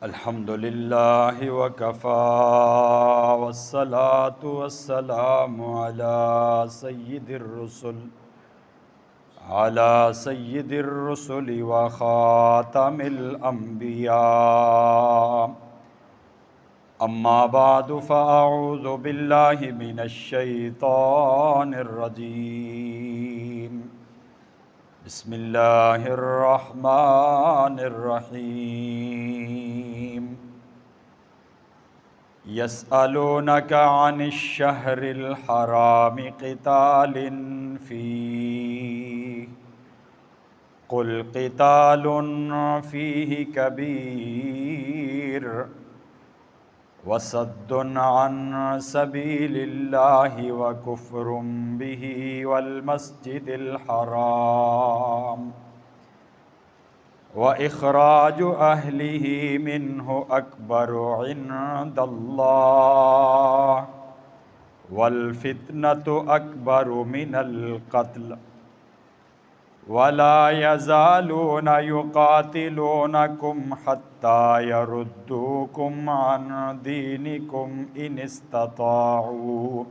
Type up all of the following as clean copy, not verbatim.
الحمد للہ وکفا والصلاة والسلام علی سید الرسل وخاتم الانبیاء اما بعد فاعوذ باللہ من الشیطان الرجیم بسم اللہ الرحمن الرحیم یسألونک عن الشہر الحرام قتال فیہ قل قتال فیہ کبیر وصد عن سبیل اللہ وکفر بہ والمسجد الحرام وإخراج أهله منه أكبر عند الله والفتنة أكبر من القتل ولا يزالون يقاتلونكم حتى يردوكم عن دينكم إن استطاعوا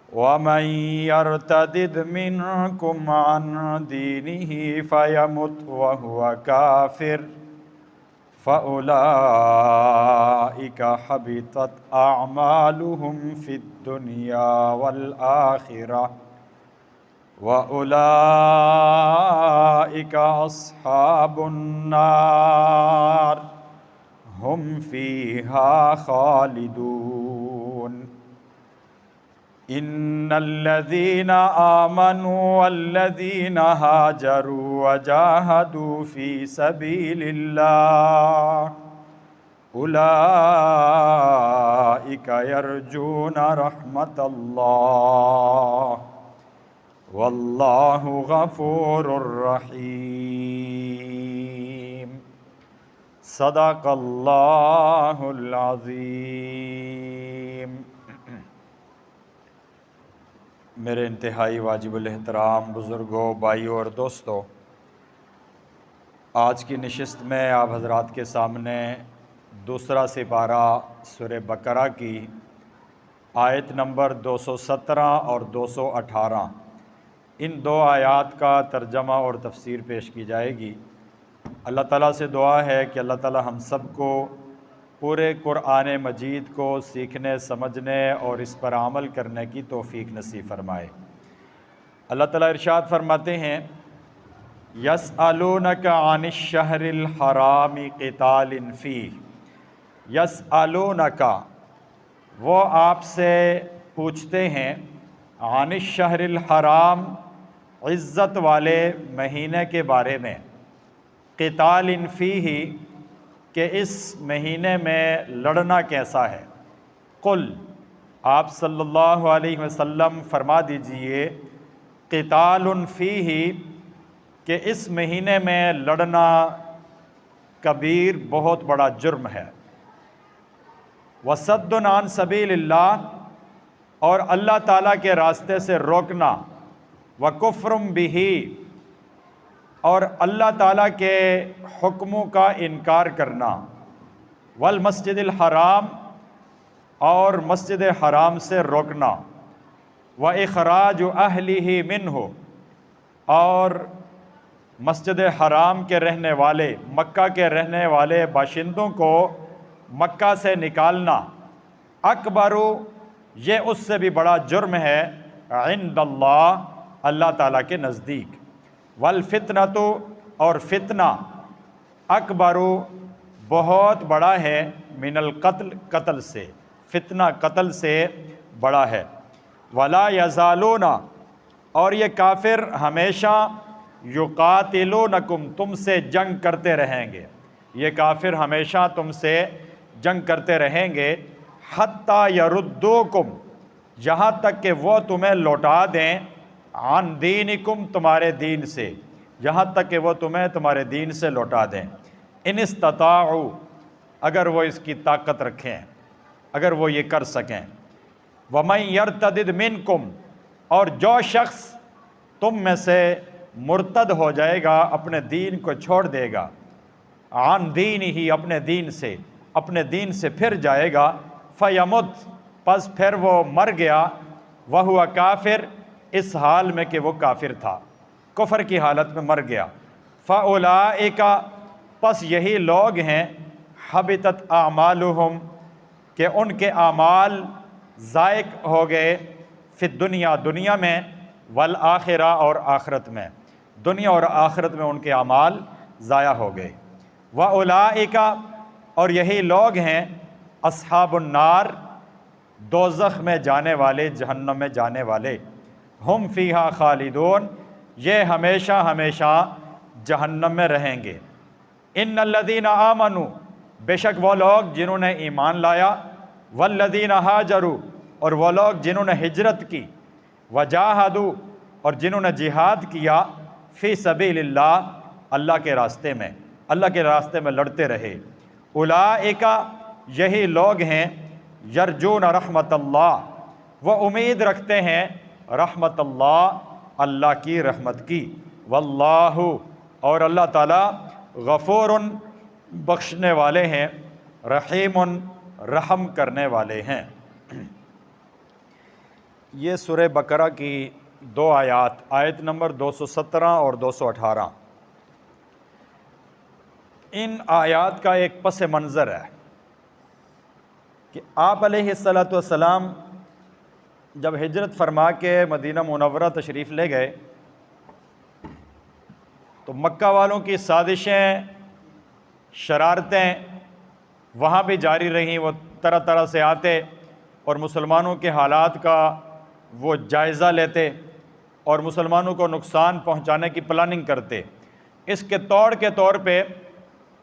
ومن يرتد منكم عن دينه فيمت وهو كافر فأولئك حبطت أعمالهم في الدنيا والآخرة وأولئك أصحاب النار هم فيها خالدون ان الذين آمنوا والذين هاجروا وجاهدوا في سبيل الله أولئك يرجون رحمة الله والله غفور رحيم صدق الله العظيم۔ میرے انتہائی واجب الاحترام بزرگوں، بھائیوں اور دوستوں، آج کی نشست میں آپ حضرات کے سامنے دوسرا سپارہ سورہ بقرہ کی آیت نمبر 217 اور 218 ان دو آیات کا ترجمہ اور تفسیر پیش کی جائے گی۔ اللہ تعالیٰ سے دعا ہے کہ اللہ تعالیٰ ہم سب کو پورے قرآن مجید کو سیکھنے، سمجھنے اور اس پر عمل کرنے کی توفیق نصیب فرمائے۔ اللہ تعالیٰ ارشاد فرماتے ہیں یسألونک عن الشہر الحرام قتال فیہ۔ یسألونک، وہ آپ سے پوچھتے ہیں، عن الشہر الحرام، عزت والے مہینے کے بارے میں، قتال فیہ، کہ اس مہینے میں لڑنا کیسا ہے۔ قل، آپ صلی اللہ علیہ وسلم فرما دیجئے، قتال فیہ، کہ اس مہینے میں لڑنا کبیر، بہت بڑا جرم ہے، وصد عن سبیل اللہ، اور اللہ تعالیٰ کے راستے سے روکنا، وکفر بہ، اور اللہ تعالیٰ کے حکموں کا انکار کرنا، والمسجد الحرام، اور مسجد حرام سے روکنا، وإخراج أهله منہ، اور مسجد حرام کے رہنے والے، مکہ کے رہنے والے باشندوں کو مکہ سے نکالنا، اکبر، یہ اس سے بھی بڑا جرم ہے، عند اللہ، اللہ تعالیٰ کے نزدیک، والفتنۃ، اور فتنہ، اکبر، بہت بڑا ہے، من القتل، قتل سے، فتنہ قتل سے بڑا ہے، ولا یزالون، اور یہ کافر ہمیشہ، یقاتلونکم، تم سے جنگ کرتے رہیں گے، یہ کافر ہمیشہ تم سے جنگ کرتے رہیں گے، حتی یردوکم، یہاں تک کہ وہ تمہیں لوٹا دیں، عن دینکم، تمہارے دین سے، یہاں تک کہ وہ تمہیں تمہارے دین سے لوٹا دیں، ان استطاعوا، اگر وہ اس کی طاقت رکھیں، اگر وہ یہ کر سکیں، وَمَن يَرْتَدِدْ مِنْكُمْ، اور جو شخص تم میں سے مرتد ہو جائے گا، اپنے دین کو چھوڑ دے گا، عن دین ہی اپنے دین سے پھر جائے گا، فیمت پس پھر وہ مر گیا، وہو کافر اس حال میں کہ وہ کافر تھا، کفر کی حالت میں مر گیا، فاولئک پس یہی لوگ ہیں، حبطت اعمالہم کہ ان کے اعمال ضائع ہو گئے، فی دنیا میں، والآخرہ اور آخرت میں، دنیا اور آخرت میں ان کے اعمال ضائع ہو گئے، وَأُولَئِکَ اور یہی لوگ ہیں، اصحاب النار دوزخ میں جانے والے، جہنم میں جانے والے، ہم فیہا خالدون یہ ہمیشہ ہمیشہ جہنم میں رہیں گے، ان الذین آمنوا بے شک وہ لوگ جنہوں نے ایمان لایا، والذین ہاجروا اور وہ لوگ جنہوں نے ہجرت کی، وجاہدوا اور جنہوں نے جہاد کیا، فی سبیل اللہ اللہ کے راستے میں لڑتے رہے، اولئک یہی لوگ ہیں، یرجون رحمت اللہ وہ امید رکھتے ہیں رحمت اللہ کی رحمت کی، واللہ اور اللہ تعالیٰ غفور بخشنے والے ہیں، رحیم رحم کرنے والے ہیں۔ یہ سورہ بقرہ کی 2 آیات، آیت نمبر 217 اور 218، ان آیات کا ایک پس منظر ہے کہ آپ علیہ السلام جب ہجرت فرما کے مدینہ منورہ تشریف لے گئے تو مکہ والوں کی سازشیں، شرارتیں وہاں بھی جاری رہیں، وہ طرح طرح سے آتے اور مسلمانوں کے حالات کا وہ جائزہ لیتے اور مسلمانوں کو نقصان پہنچانے کی پلاننگ کرتے۔ اس کے طور پہ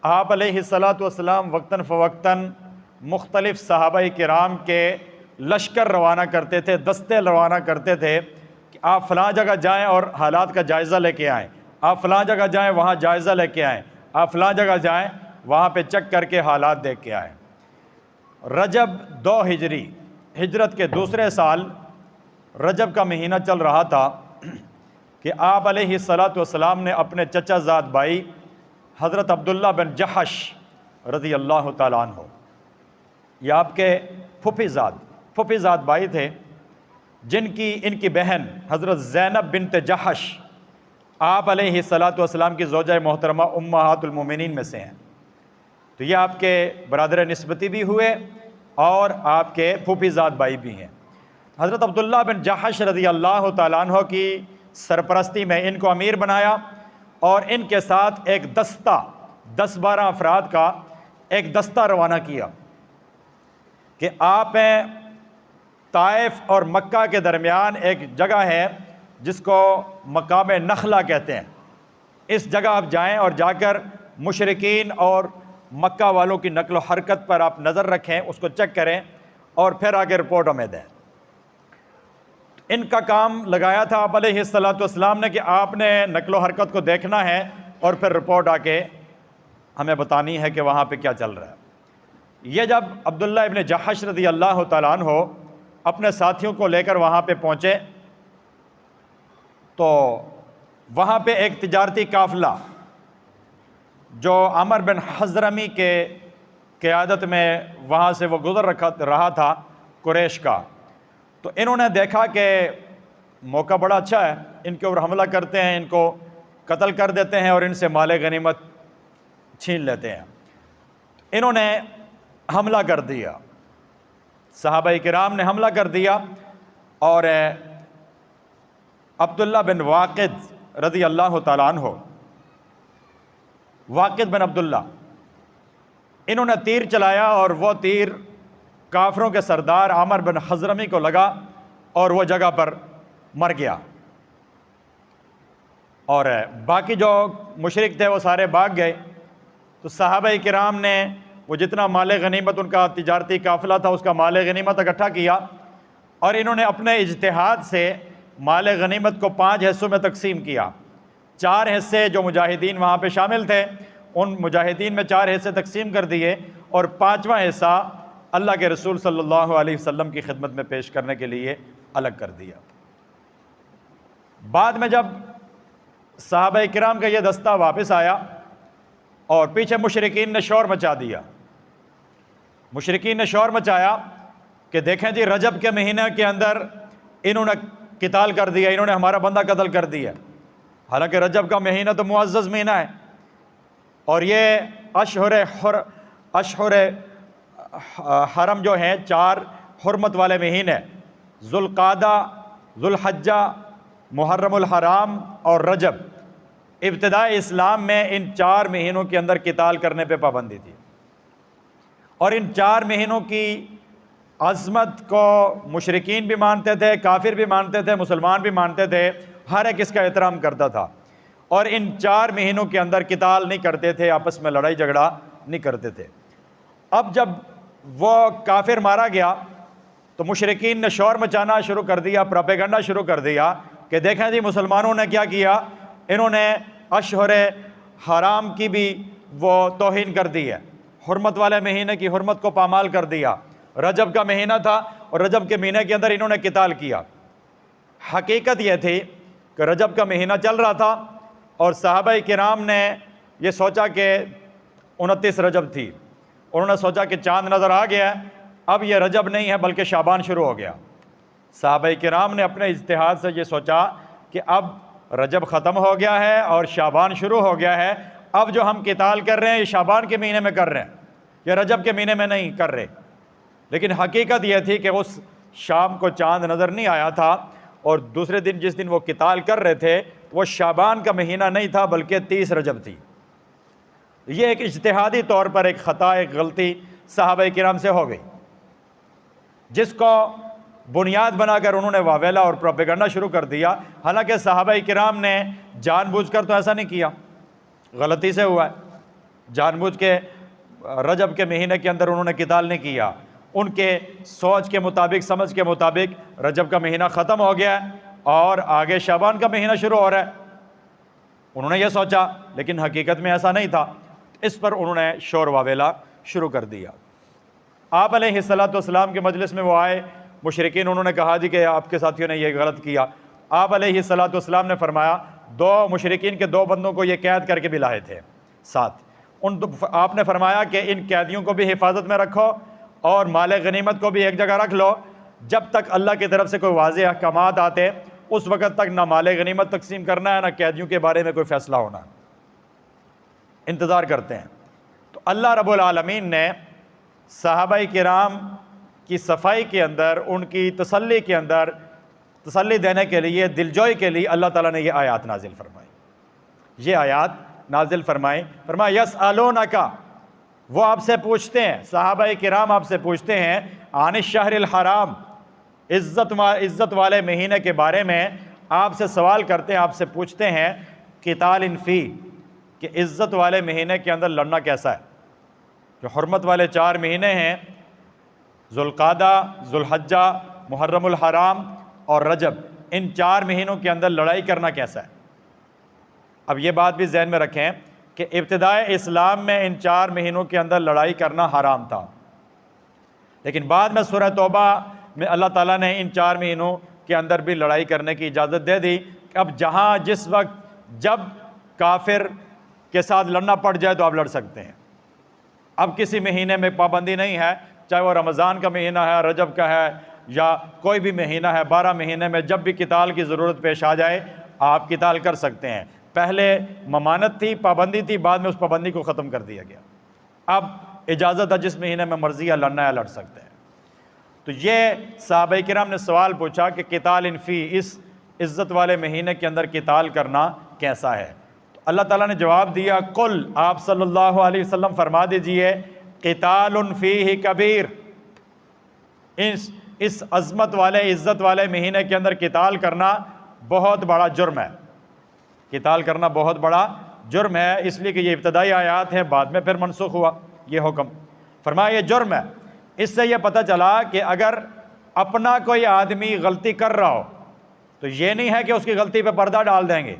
آپ علیہ السلام وقتاً فوقتاً مختلف صحابہ کرام کے لشکر روانہ کرتے تھے، دستے روانہ کرتے تھے کہ آپ فلاں جگہ جائیں اور حالات کا جائزہ لے کے آئیں، آپ فلاں جگہ جائیں وہاں جائزہ لے کے آئیں، آپ فلاں جگہ جائیں وہاں پہ چیک کر کے حالات دیکھ کے آئیں۔ رجب 2 ہجری، ہجرت کے دوسرے سال رجب کا مہینہ چل رہا تھا کہ آپ علیہ السلام نے اپنے چچا زاد بھائی حضرت عبداللہ بن جحش رضی اللہ تعالیٰ عنہ، یہ آپ کے پھوپھی زاد بھائی تھے، ان کی بہن حضرت زینب بنت جحش آپ علیہ السلام کی زوجہ محترمہ امہات المومنین میں سے ہیں، تو یہ آپ کے برادر نسبتی بھی ہوئے اور آپ کے پھوپھی زاد بھائی بھی ہیں۔ حضرت عبداللہ بن جحش رضی اللہ تعالیٰ عنہ کی سرپرستی میں ان کو امیر بنایا اور ان کے ساتھ ایک دستہ 10-12 افراد کا ایک دستہ روانہ کیا کہ آپ طائف اور مکہ کے درمیان ایک جگہ ہے جس کو مقام نخلہ کہتے ہیں، اس جگہ آپ جائیں اور جا کر مشرکین اور مکہ والوں کی نقل و حرکت پر آپ نظر رکھیں، اس کو چیک کریں اور پھر آگے رپورٹ ہمیں دیں۔ ان کا کام لگایا تھا آپ علیہ السلام نے کہ آپ نے نقل و حرکت کو دیکھنا ہے اور پھر رپورٹ آ کے ہمیں بتانی ہے کہ وہاں پہ کیا چل رہا ہے۔ یہ جب عبداللہ ابن جحش رضی اللہ تعالیٰ عنہ اپنے ساتھیوں کو لے کر وہاں پہ پہنچے تو وہاں پہ ایک تجارتی قافلہ جو عمر بن حضرمی کے قیادت میں وہاں سے وہ گزر رہا تھا قریش کا، تو انہوں نے دیکھا کہ موقع بڑا اچھا ہے، ان کے اوپر حملہ کرتے ہیں، ان کو قتل کر دیتے ہیں اور ان سے مال غنیمت چھین لیتے ہیں۔ انہوں نے حملہ کر دیا، صحابہ کرام نے حملہ کر دیا اور عبداللہ بن واقد رضی اللہ تعالیٰ عنہ، واقد بن عبداللہ، انہوں نے تیر چلایا اور وہ تیر کافروں کے سردار عامر بن حضرمی کو لگا اور وہ جگہ پر مر گیا، اور باقی جو مشرک تھے وہ سارے بھاگ گئے۔ تو صحابہ کرام نے وہ جتنا مال غنیمت ان کا تجارتی قافلہ تھا اس کا مال غنیمت اکٹھا کیا اور انہوں نے اپنے اجتہاد سے مال غنیمت کو 5 حصوں میں تقسیم کیا۔ 4 حصے جو مجاہدین وہاں پہ شامل تھے ان مجاہدین میں 4 حصے تقسیم کر دیے اور 5واں حصہ اللہ کے رسول صلی اللہ علیہ وسلم کی خدمت میں پیش کرنے کے لیے الگ کر دیا۔ بعد میں جب صحابہ کرام کا یہ دستہ واپس آیا اور پیچھے مشرکین نے شور مچا دیا. مشرکین نے شور مچایا کہ دیکھیں جی رجب کے مہینے کے اندر انہوں نے قتال کر دیا, انہوں نے ہمارا بندہ قتل کر دیا. حالانکہ رجب کا مہینہ تو معزز مہینہ ہے, اور یہ اشہر حرم جو ہیں 4 حرمت والے مہینے, ذوالقعدہ, ذوالحجہ, محرم الحرام اور رجب. ابتدائی اسلام میں ان 4 مہینوں کے اندر قتال کرنے پہ پابندی تھی, اور ان 4 مہینوں کی عظمت کو مشرکین بھی مانتے تھے, کافر بھی مانتے تھے, مسلمان بھی مانتے تھے, ہر ایک اس کا احترام کرتا تھا. اور ان 4 مہینوں کے اندر قتال نہیں کرتے تھے, آپس میں لڑائی جھگڑا نہیں کرتے تھے. اب جب وہ کافر مارا گیا تو مشرکین نے شور مچانا شروع کر دیا, پروپیگنڈا شروع کر دیا کہ دیکھیں جی مسلمانوں نے کیا کیا, انہوں نے اشہر حرام کی بھی وہ توہین کر دی ہے, حرمت والے مہینے کی حرمت کو پامال کر دیا. رجب کا مہینہ تھا اور رجب کے مہینے کے اندر انہوں نے قتال کیا. حقیقت یہ تھی کہ رجب کا مہینہ چل رہا تھا اور صحابہ کرام نے یہ سوچا کہ 29 رجب تھی, انہوں نے سوچا کہ چاند نظر آ گیا ہے, اب یہ رجب نہیں ہے بلکہ شعبان شروع ہو گیا. صحابہ کرام نے اپنے اجتہاد سے یہ سوچا کہ اب رجب ختم ہو گیا ہے اور شعبان شروع ہو گیا ہے, اب جو ہم قتال کر رہے ہیں یہ شعبان کے مہینے میں کر رہے ہیں, یہ رجب کے مہینے میں نہیں کر رہے. لیکن حقیقت یہ تھی کہ اس شام کو چاند نظر نہیں آیا تھا, اور دوسرے دن جس دن وہ قتال کر رہے تھے وہ شعبان کا مہینہ نہیں تھا بلکہ 30 رجب تھی. یہ ایک اجتہادی طور پر ایک خطا, ایک غلطی صحابہ کرام سے ہو گئی, جس کو بنیاد بنا کر انہوں نے واویلا اور پروپیگنڈا شروع کر دیا. حالانکہ صحابہ کرام نے جان بوجھ کر تو ایسا نہیں کیا, غلطی سے ہوا ہے. جان بوجھ کے رجب کے مہینے کے اندر انہوں نے قتال نہیں کیا, ان کے سوچ کے مطابق, سمجھ کے مطابق رجب کا مہینہ ختم ہو گیا ہے اور آگے شعبان کا مہینہ شروع ہو رہا ہے, انہوں نے یہ سوچا. لیکن حقیقت میں ایسا نہیں تھا. اس پر انہوں نے شور واویلا شروع کر دیا. آپ علیہ السلام کے مجلس میں وہ آئے, مشرکین, انہوں نے کہا جی کہ آپ کے ساتھیوں نے یہ غلط کیا. آپ علیہ السلام نے فرمایا, 2 مشرکین کے 2 بندوں کو یہ قید کر کے بھی لائے تھے ساتھ. آپ نے فرمایا کہ ان قیدیوں کو بھی حفاظت میں رکھو اور مال غنیمت کو بھی ایک جگہ رکھ لو, جب تک اللہ کی طرف سے کوئی واضح احکامات آتے اس وقت تک نہ مال غنیمت تقسیم کرنا ہے نہ قیدیوں کے بارے میں کوئی فیصلہ ہونا, انتظار کرتے ہیں. تو اللہ رب العالمین نے صحابہ کرام کی صفائی کے اندر, ان کی تسلی کے اندر تسلی دینے کے لیے, دلجوئی کے لیے اللہ تعالیٰ نے یہ آیات نازل فرمائی. یہ آیات نازل فرمائی, فرمایا یسألونک, وہ آپ سے پوچھتے ہیں, صحابہ کرام آپ سے پوچھتے ہیں, عن الشہر الحرام, عزت والے مہینے کے بارے میں آپ سے سوال کرتے ہیں, آپ سے پوچھتے ہیں, قتال فی, کہ عزت والے مہینے کے اندر لڑنا کیسا ہے. جو حرمت والے 4 مہینے ہیں, ذوالقعدہ, ذوالحجہ, محرم الحرام اور رجب, ان 4 مہینوں کے اندر لڑائی کرنا کیسا ہے. اب یہ بات بھی ذہن میں رکھیں کہ ابتدائے اسلام میں ان 4 مہینوں کے اندر لڑائی کرنا حرام تھا, لیکن بعد میں سورہ توبہ میں اللہ تعالیٰ نے ان 4 مہینوں کے اندر بھی لڑائی کرنے کی اجازت دے دی. اب جہاں جس وقت جب کافر کے ساتھ لڑنا پڑ جائے تو آپ لڑ سکتے ہیں. اب کسی مہینے میں پابندی نہیں ہے, چاہے وہ رمضان کا مہینہ ہے, رجب کا ہے, یا کوئی بھی مہینہ ہے. 12 مہینے میں جب بھی قتال کی ضرورت پیش آ جائے آپ قتال کر سکتے ہیں. پہلے ممانت تھی, پابندی تھی, بعد میں اس پابندی کو ختم کر دیا گیا. اب اجازت ہے, جس مہینے میں مرضی ہے لڑنا ہے لڑ سکتے ہیں. تو یہ صحابہ کرام نے سوال پوچھا کہ قتال فی, اس عزت والے مہینے کے اندر قتال کرنا کیسا ہے. تو اللہ تعالیٰ نے جواب دیا, قل, آپ صلی اللہ علیہ وسلم فرما دیجئے, قتال فیہ کبیر, اس عظمت والے عزت والے مہینے کے اندر قتال کرنا بہت بڑا جرم ہے. قتال کرنا بہت بڑا جرم ہے, اس لیے کہ یہ ابتدائی آیات ہیں, بعد میں پھر منسوخ ہوا یہ حکم. فرمایا یہ جرم ہے. اس سے یہ پتہ چلا کہ اگر اپنا کوئی آدمی غلطی کر رہا ہو تو یہ نہیں ہے کہ اس کی غلطی پہ پردہ ڈال دیں گے,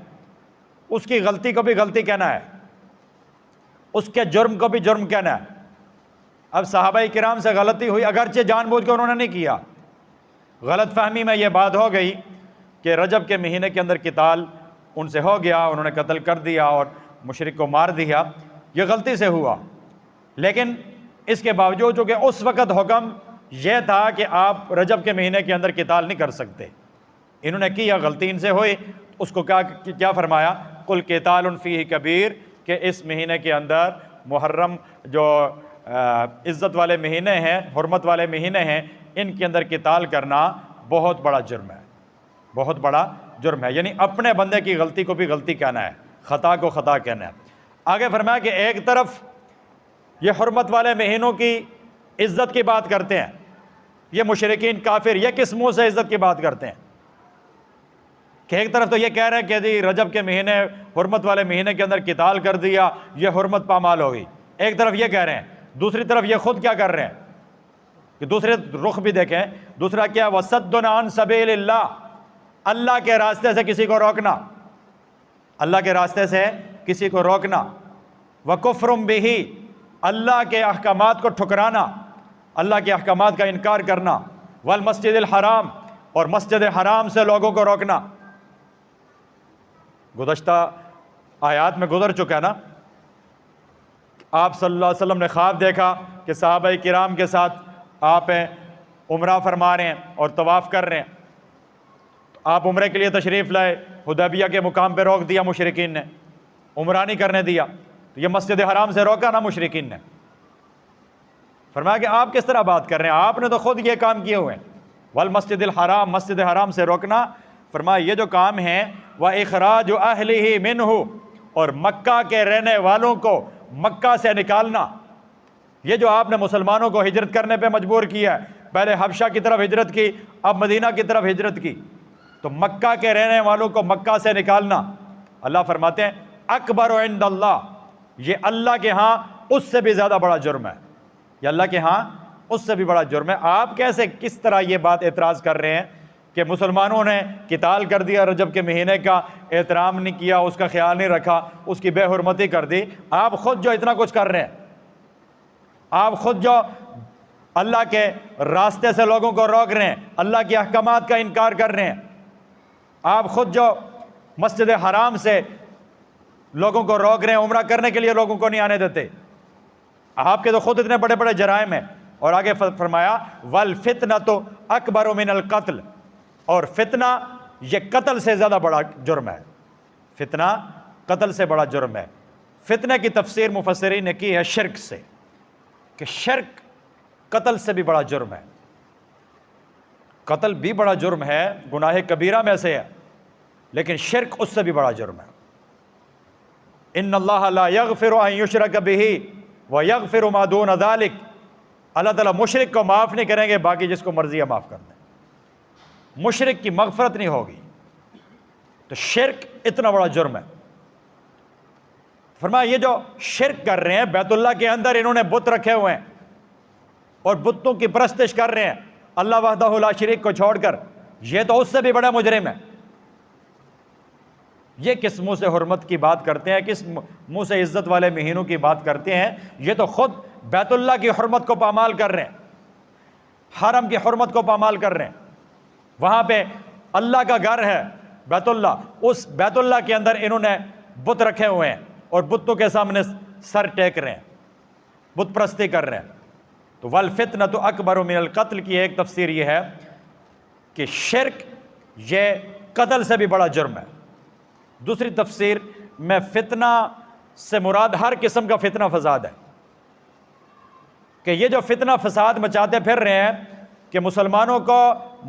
اس کی غلطی کو بھی غلطی کہنا ہے, اس کے جرم کو بھی جرم کہنا ہے. اب صحابہ کرام سے غلطی ہوئی, اگرچہ جان بوجھ کے انہوں نے نہیں کیا, غلط فہمی میں یہ بات ہو گئی کہ رجب کے مہینے کے اندر قتال ان سے ہو گیا, انہوں نے قتل کر دیا اور مشرک کو مار دیا. یہ غلطی سے ہوا، لیکن اس کے باوجود چونکہ اس وقت حکم یہ تھا کہ آپ رجب کے مہینے کے اندر قتال نہیں کر سکتے، انہوں نے کیا، غلطی ان سے ہوئی، اس کو کیا فرمایا، قل قتال فیہ کبیر، کہ اس مہینے کے اندر محرم جو عزت والے مہینے ہیں، حرمت والے مہینے ہیں، ان کے اندر قتال کرنا بہت بڑا جرم ہے، بہت بڑا جرم ہے، یعنی اپنے بندے کی غلطی کو بھی غلطی کہنا ہے، خطا کو خطا کہنا ہے۔ آگے فرمایا کہ ایک طرف یہ حرمت والے مہینوں کی عزت کی بات کرتے ہیں، یہ مشرکین کافر، یہ کس منہ سے عزت کی بات کرتے ہیں کہ ایک طرف تو یہ کہہ رہے ہیں کہ جی رجب کے مہینے، حرمت والے مہینے کے اندر قتال کر دیا، یہ حرمت پامال ہو گئی، ایک طرف یہ کہہ رہے ہیں، دوسری طرف یہ خود کیا کر رہے ہیں کہ دوسرے رخ بھی دیکھیں، دوسرا کیا، وَصَدٌّ عَن سَبِيلِ اللَّهِ، اللہ کے راستے سے کسی کو روکنا، اللہ کے راستے سے کسی کو روکنا، وَكُفْرٌ بِهِ، اللہ کے احکامات کو ٹھکرانا، اللہ کے احکامات کا انکار کرنا، والمسجد الحرام، اور مسجد حرام سے لوگوں کو روکنا۔ گزشتہ آیات میں گزر چکا ہے نا، آپ صلی اللہ علیہ وسلم نے خواب دیکھا کہ صحابہ کرام کے ساتھ آپ عمرہ فرما رہے ہیں اور طواف کر رہے ہیں، آپ عمرے کے لیے تشریف لائے، حدیبیہ کے مقام پہ روک دیا مشرکین نے، عمرہ نہیں کرنے دیا، تو یہ مسجد حرام سے روکا نا مشرکین نے۔ فرمایا کہ آپ کس طرح بات کر رہے ہیں، آپ نے تو خود یہ کام کیے ہوئے ہیں، والمسجد الحرام، مسجد حرام سے روکنا۔ فرمایا یہ جو کام ہے، وَإِخْرَاجُ أَهْلِهِ مِنْهُ، اور مکہ کے رہنے والوں کو مکہ سے نکالنا۔ یہ جو آپ نے مسلمانوں کو ہجرت کرنے پہ مجبور کیا ہے، پہلے حبشہ کی طرف ہجرت کی، اب مدینہ کی طرف ہجرت کی، تو مکہ کے رہنے والوں کو مکہ سے نکالنا، اللہ فرماتے ہیں اکبر عند اللہ، یہ اللہ کے ہاں اس سے بھی زیادہ بڑا جرم ہے، یہ اللہ کے ہاں اس سے بھی بڑا جرم ہے۔ آپ کیسے کس طرح یہ بات اعتراض کر رہے ہیں کہ مسلمانوں نے قتال کر دیا، رجب کے مہینے کا احترام نہیں کیا، اس کا خیال نہیں رکھا، اس کی بے حرمتی کر دی، آپ خود جو اتنا کچھ کر رہے ہیں، آپ خود جو اللہ کے راستے سے لوگوں کو روک رہے ہیں، اللہ کے احکامات کا انکار کر رہے ہیں، آپ خود جو مسجد حرام سے لوگوں کو روک رہے ہیں، عمرہ کرنے کے لیے لوگوں کو نہیں آنے دیتے، آپ کے تو خود اتنے بڑے بڑے جرائم ہیں۔ اور آگے فرمایا وَالْفِتْنَةُ أَكْبَرُ مِنَ الْقَتْلِ، اور فتنہ یہ قتل سے زیادہ بڑا جرم ہے، فتنہ قتل سے بڑا جرم ہے۔ فتنہ کی تفسیر مفسرین نے کی ہے شرک سے، کہ شرک قتل سے بھی بڑا جرم ہے، قتل بھی بڑا جرم ہے، گناہ کبیرہ میں سے ہے، لیکن شرک اس سے بھی بڑا جرم ہے۔ ان اللہ لا یغفر ان یشرک بہ ویغفر ما دون ذلک، اللہ تعالیٰ مشرک کو معاف نہیں کریں گے، باقی جس کو مرضی ہے معاف کر دیں، مشرک کی مغفرت نہیں ہوگی، تو شرک اتنا بڑا جرم ہے۔ فرمایا یہ جو شرک کر رہے ہیں، بیت اللہ کے اندر انہوں نے بت رکھے ہوئے ہیں اور بتوں کی پرستش کر رہے ہیں اللہ وحدہ لا شریک کو چھوڑ کر، یہ تو اس سے بھی بڑا مجرم ہے۔ یہ کس منہ سے حرمت کی بات کرتے ہیں، کس منہ سے عزت والے مہینوں کی بات کرتے ہیں، یہ تو خود بیت اللہ کی حرمت کو پامال کر رہے ہیں، حرم کی حرمت کو پامال کر رہے ہیں۔ وہاں پہ اللہ کا گھر ہے بیت اللہ، اس بیت اللہ کے اندر انہوں نے بت رکھے ہوئے ہیں اور بتوں کے سامنے سر ٹیک رہے ہیں، بت پرستی کر رہے ہیں۔ تو والفتنۃ اکبر من القتل کی ایک تفسیر یہ ہے کہ شرک یہ قتل سے بھی بڑا جرم ہے۔ دوسری تفسیر میں فتنہ سے مراد ہر قسم کا فتنہ فساد ہے، کہ یہ جو فتنہ فساد مچاتے پھر رہے ہیں کہ مسلمانوں کو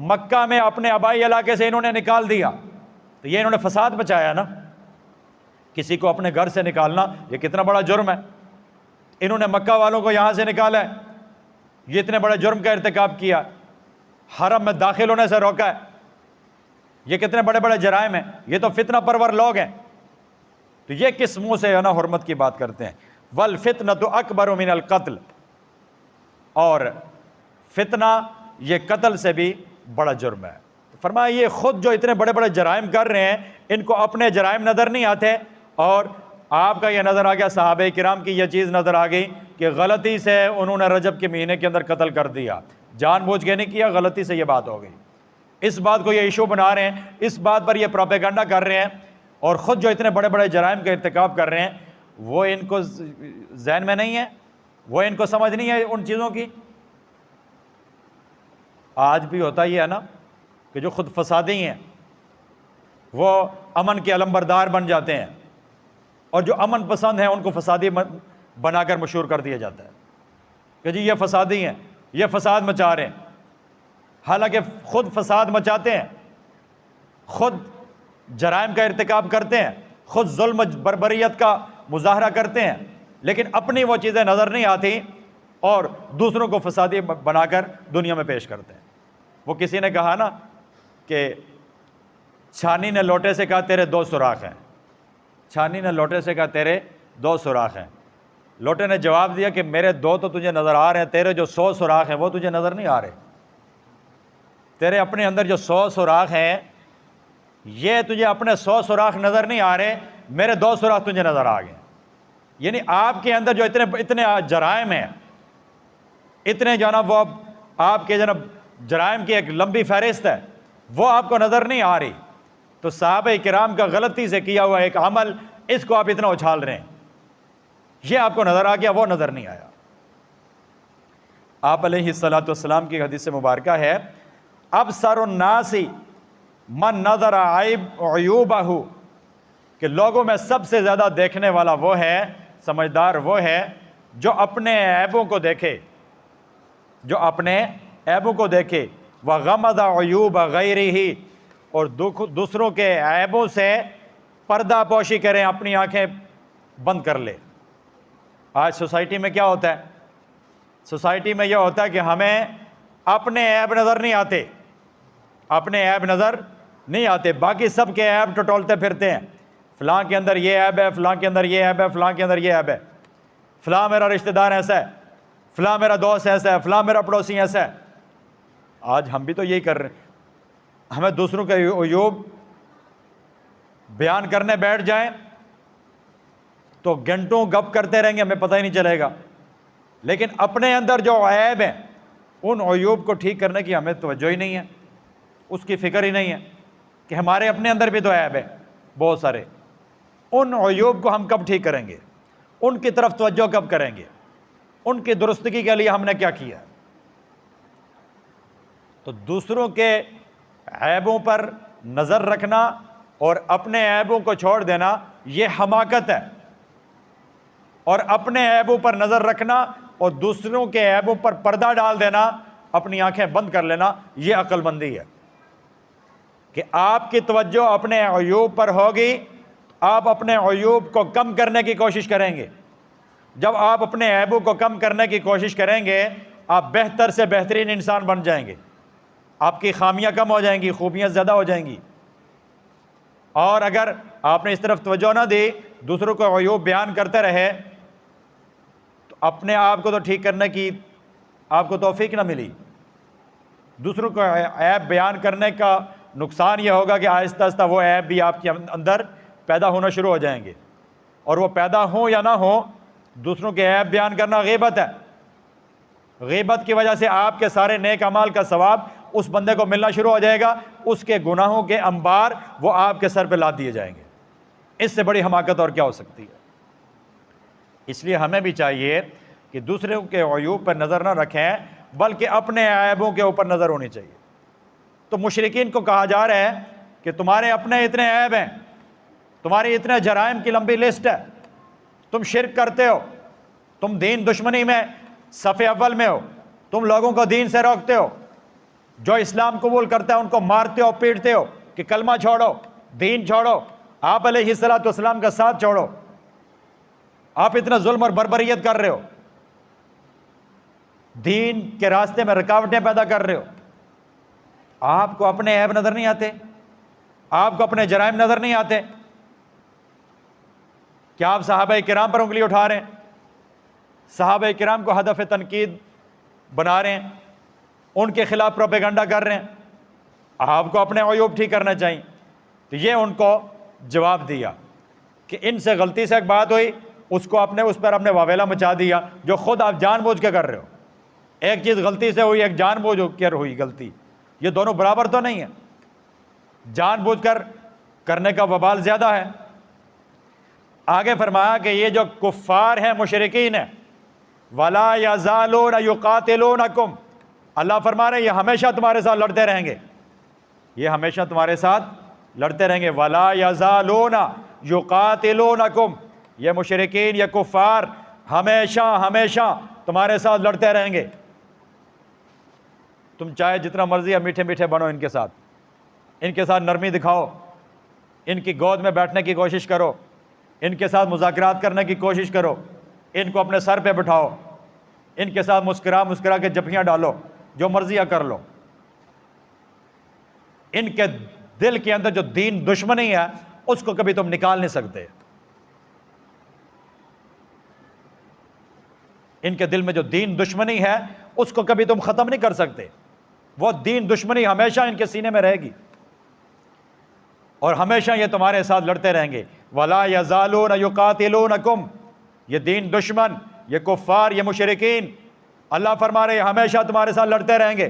مکہ میں اپنے آبائی علاقے سے انہوں نے نکال دیا، تو یہ انہوں نے فساد مچایا نا، کسی کو اپنے گھر سے نکالنا یہ کتنا بڑا جرم ہے، انہوں نے مکہ والوں کو یہاں سے نکالا ہے، یہ اتنے بڑے جرم کا ارتکاب کیا، حرم میں داخل ہونے سے روکا ہے، یہ کتنے بڑے بڑے جرائم ہیں، یہ تو فتنہ پرور لوگ ہیں، تو یہ کس منہ سے نا حرمت کی بات کرتے ہیں۔ والفتنۃ اکبر من القتل، اور فتنہ یہ قتل سے بھی بڑا جرم ہے۔ فرمایا یہ خود جو اتنے بڑے بڑے جرائم کر رہے ہیں، ان کو اپنے جرائم نظر نہیں آتے، اور آپ کا یہ نظر آ گیا، صحابہ کرام کی یہ چیز نظر آ گئی کہ غلطی سے انہوں نے رجب کے مہینے کے اندر قتل کر دیا، جان بوجھ کے نہیں کیا، غلطی سے یہ بات ہو گئی، اس بات کو یہ ایشو بنا رہے ہیں، اس بات پر یہ پروپیگنڈا کر رہے ہیں، اور خود جو اتنے بڑے بڑے جرائم کا ارتکاب کر رہے ہیں، وہ ان کو ذہن میں نہیں ہے، وہ ان کو سمجھ نہیں ہے ان چیزوں کی۔ آج بھی ہوتا ہی ہے نا کہ جو خود فسادی ہیں وہ امن کے علمبردار بن جاتے ہیں، اور جو امن پسند ہیں ان کو فسادی بنا کر مشہور کر دیا جاتا ہے کہ جی یہ فسادی ہیں، یہ فساد مچا رہے ہیں، حالانکہ خود فساد مچاتے ہیں، خود جرائم کا ارتکاب کرتے ہیں، خود ظلم بربریت کا مظاہرہ کرتے ہیں، لیکن اپنی وہ چیزیں نظر نہیں آتی اور دوسروں کو فسادی بنا کر دنیا میں پیش کرتے ہیں۔ وہ کسی نے کہا نا کہ چھانی نے لوٹے سے کہا تیرے 2 سوراخ ہیں، چھانی نے لوٹے سے کہا تیرے 2 سوراخ ہیں۔ لوٹے نے جواب دیا کہ میرے 2 تو تجھے نظر آ رہے ہیں، تیرے جو 100 سوراخ ہیں وہ تجھے نظر نہیں آ رہے۔ تیرے اپنے اندر جو 100 سوراخ ہیں یہ تجھے اپنے 100 سوراخ نظر نہیں آ رہے، میرے 2 سوراخ تجھے نظر آ گئے۔ یعنی آپ کے اندر جو اتنے جرائم ہیں، اتنے جناب وہ آپ کے جناب جرائم کی ایک لمبی فہرست ہے، وہ آپ کو نظر نہیں آ رہی۔ تو صحابہ کرام کا غلطی سے کیا ہوا ایک عمل، اس کو آپ اتنا اچھال رہے ہیں، یہ آپ کو نظر آ گیا، وہ نظر نہیں آیا۔ آپ علیہ الصلوۃ والسلام کی حدیث مبارکہ ہے ابصر الناس من نظر عیوبہ، کہ لوگوں میں سب سے زیادہ دیکھنے والا وہ ہے، سمجھدار وہ ہے جو اپنے عیبوں کو دیکھے، جو اپنے عیبوں کو دیکھے، وغمض عیوب غیرہ، اور دوسروں کے عیبوں سے پردہ پوشی کریں، اپنی آنکھیں بند کر لے۔ آج سوسائٹی میں کیا ہوتا ہے؟ سوسائٹی میں یہ ہوتا ہے کہ ہمیں اپنے عیب نظر نہیں آتے، اپنے عیب نظر نہیں آتے، باقی سب کے عیب ٹٹولتے پھرتے ہیں۔ فلاں کے اندر یہ عیب ہے، فلاں کے اندر یہ عیب ہے، فلاں کے اندر یہ عیب ہے، فلاں میرا رشتہ دار ایسا ہے، فلاں میرا دوست ایسا ہے، فلاں میرا پڑوسی ایسا ہے۔ آج ہم بھی تو یہی کر رہے ہیں، ہمیں دوسروں کے عیوب بیان کرنے بیٹھ جائیں تو گھنٹوں گپ کرتے رہیں گے، ہمیں پتہ ہی نہیں چلے گا، لیکن اپنے اندر جو عیب ہیں ان عیوب کو ٹھیک کرنے کی ہمیں توجہ ہی نہیں ہے، اس کی فکر ہی نہیں ہے کہ ہمارے اپنے اندر بھی تو عیب ہے بہت سارے۔ ان عیوب کو ہم کب ٹھیک کریں گے؟ ان کی طرف توجہ کب کریں گے؟ ان کی درستگی کے لیے ہم نے کیا کیا؟ تو دوسروں کے عیبوں پر نظر رکھنا اور اپنے عیبوں کو چھوڑ دینا یہ حماقت ہے، اور اپنے عیبوں پر نظر رکھنا اور دوسروں کے عیبوں پر پردہ ڈال دینا، اپنی آنکھیں بند کر لینا، یہ عقل مندی ہے کہ آپ کی توجہ اپنے عیوب پر ہوگی، آپ اپنے عیوب کو کم کرنے کی کوشش کریں گے۔ جب آپ اپنے عیبوں کو کم کرنے کی کوشش کریں گے آپ بہتر سے بہترین انسان بن جائیں گے، آپ کی خامیاں کم ہو جائیں گی، خوبیاں زیادہ ہو جائیں گی۔ اور اگر آپ نے اس طرف توجہ نہ دی، دوسروں کو عیوب بیان کرتے رہے، تو اپنے آپ کو تو ٹھیک کرنے کی آپ کو توفیق نہ ملی۔ دوسروں کو عیب بیان کرنے کا نقصان یہ ہوگا کہ آہستہ آہستہ وہ عیب بھی آپ کے اندر پیدا ہونا شروع ہو جائیں گے، اور وہ پیدا ہوں یا نہ ہوں، دوسروں کے عیب بیان کرنا غیبت ہے۔ غیبت کی وجہ سے آپ کے سارے نیک اعمال کا ثواب اس بندے کو ملنا شروع ہو جائے گا، اس کے گناہوں کے انبار وہ آپ کے سر پہ لاد دیے جائیں گے۔ اس سے بڑی حماقت اور کیا ہو سکتی ہے؟ اس لیے ہمیں بھی چاہیے کہ دوسروں کے عیوب پر نظر نہ رکھیں بلکہ اپنے عیبوں کے اوپر نظر ہونی چاہیے۔ تو مشرکین کو کہا جا رہا ہے کہ تمہارے اپنے اتنے عیب ہیں، تمہاری اتنے جرائم کی لمبی لسٹ ہے، تم شرک کرتے ہو، تم دین دشمنی میں صف اول میں ہو، تم لوگوں کو دین سے روکتے ہو، جو اسلام قبول کرتا ہے ان کو مارتے ہو، پیٹتے ہو کہ کلمہ چھوڑو، دین چھوڑو، آپ علیہ الصلوۃ والسلام کا ساتھ چھوڑو، آپ اتنا ظلم اور بربریت کر رہے ہو، دین کے راستے میں رکاوٹیں پیدا کر رہے ہو۔ آپ کو اپنے عیب نظر نہیں آتے؟ آپ کو اپنے جرائم نظر نہیں آتے؟ کیا آپ صحابہ کرام پر انگلی اٹھا رہے ہیں، صحابہ کرام کو ہدف تنقید بنا رہے ہیں، ان کے خلاف پروپیگنڈا کر رہے ہیں؟ آپ کو اپنے عیوب ٹھیک کرنا چاہیے۔ تو یہ ان کو جواب دیا کہ ان سے غلطی سے ایک بات ہوئی، اس پر اپنے واویلا مچا دیا، جو خود آپ جان بوجھ کے کر رہے ہو۔ ایک چیز غلطی سے ہوئی، ایک جان بوجھ کر ہوئی غلطی، یہ دونوں برابر تو نہیں ہے، جان بوجھ کر کرنے کا وبال زیادہ ہے۔ آگے فرمایا کہ یہ جو کفار ہیں، مشرکین ہیں، وَلَا يَزَالُونَ يُقَاتِلُونَكُمْ، اللہ فرما رہے ہیں یہ ہمیشہ تمہارے ساتھ لڑتے رہیں گے، یہ ہمیشہ تمہارے ساتھ لڑتے رہیں گے۔ وَلَا يَزَالُونَ يُقَاتِلُونَكُمْ، یہ مشرکین، یہ کفار ہمیشہ تمہارے ساتھ لڑتے رہیں گے۔ تم چاہے جتنا مرضی میٹھے میٹھے بنو ان کے ساتھ نرمی دکھاؤ، ان کی گود میں بیٹھنے کی کوشش کرو، ان کے ساتھ مذاکرات کرنے کی کوشش کرو، ان کو اپنے سر پہ بٹھاؤ، ان کے ساتھ مسکرا کے جھپیاں ڈالو، جو مرضیاں کر لو، ان کے دل کے اندر جو دین دشمنی ہے اس کو کبھی تم نکال نہیں سکتے، ان کے دل میں جو دین دشمنی ہے اس کو کبھی تم ختم نہیں کر سکتے، وہ دین دشمنی ہمیشہ ان کے سینے میں رہے گی اور ہمیشہ یہ تمہارے ساتھ لڑتے رہیں گے۔ وَلَا يَزَالُونَ يُقَاتِلُونَكُمْ، یہ دین دشمن، یہ کفار، یہ مشرکین، اللہ فرما رہے ہیں ہمیشہ تمہارے ساتھ لڑتے رہیں گے۔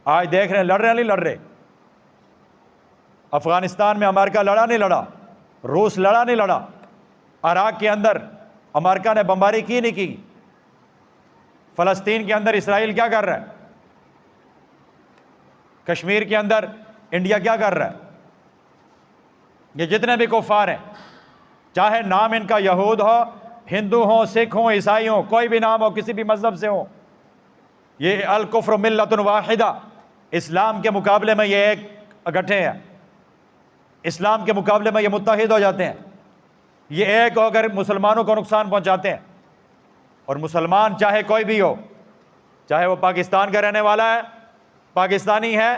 آج دیکھ رہے ہیں لڑ رہے ہیں نہیں لڑ رہے؟ افغانستان میں امریکہ لڑا نہیں لڑا، روس لڑا نہیں لڑا، عراق کے اندر امریکہ نے بمباری کی نہیں کی، فلسطین کے اندر اسرائیل کیا کر رہا ہے، کشمیر کے اندر انڈیا کیا کر رہا ہے، یہ جتنے بھی کفار ہیں، چاہے نام ان کا یہود ہو، ہندو ہوں، سکھ ہوں، عیسائی ہوں، کوئی بھی نام ہو، کسی بھی مذہب سے ہو، یہ الکفر ملت واحدہ، اسلام کے مقابلے میں یہ ایک اکٹھے ہیں، اسلام کے مقابلے میں یہ متحد ہو جاتے ہیں، یہ ایک ہو کر مسلمانوں کو نقصان پہنچاتے ہیں۔ اور مسلمان چاہے کوئی بھی ہو، چاہے وہ پاکستان کا رہنے والا ہے، پاکستانی ہے،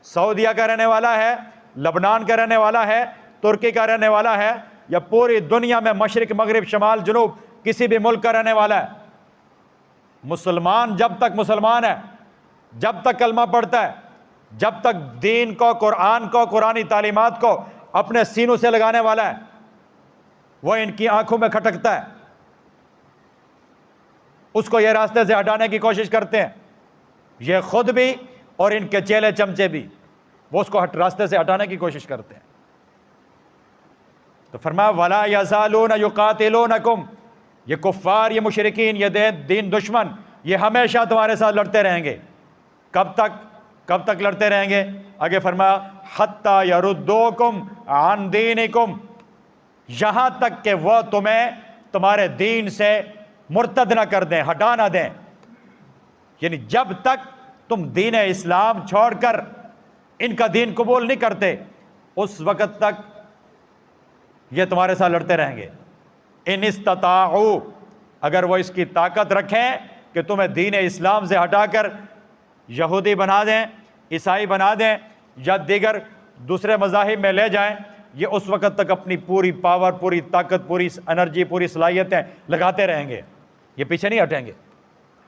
سعودیہ کا رہنے والا ہے، لبنان کا رہنے والا ہے، ترکی کا رہنے والا ہے، یا پوری دنیا میں مشرق مغرب شمال جنوب کسی بھی ملک کا رہنے والا ہے، مسلمان جب تک مسلمان ہے، جب تک کلمہ پڑھتا ہے، جب تک دین کو، قرآن کو، قرآنی تعلیمات کو اپنے سینوں سے لگانے والا ہے، وہ ان کی آنکھوں میں کھٹکتا ہے، اس کو یہ راستے سے ہٹانے کی کوشش کرتے ہیں، یہ خود بھی اور ان کے چیلے چمچے بھی، وہ اس کو راستے سے ہٹانے کی کوشش کرتے ہیں۔ تو فرمایا وَلَا يَزَالُونَ يُقَاتِلُونَكُمْ، یہ کفار، یہ مشرکین، یہ دین دشمن، یہ ہمیشہ تمہارے ساتھ لڑتے رہیں گے۔ کب تک لڑتے رہیں گے؟ آگے فرمایا حَتَّى يَرُدُّوكُمْ عَنْ دِينِكُمْ، یہاں تک کہ وہ تمہیں تمہارے دین سے مرتد نہ کر دیں، ہٹا نہ دیں، یعنی جب تک تم دین اسلام چھوڑ کر ان کا دین قبول نہیں کرتے اس وقت تک یہ تمہارے ساتھ لڑتے رہیں گے۔ ان استطاعوا، اگر وہ اس کی طاقت رکھیں کہ تمہیں دین اسلام سے ہٹا کر یہودی بنا دیں، عیسائی بنا دیں، یا دیگر دوسرے مذاہب میں لے جائیں، یہ اس وقت تک اپنی پوری پاور، پوری طاقت، پوری انرجی، پوری صلاحیتیں لگاتے رہیں گے، یہ پیچھے نہیں ہٹیں گے،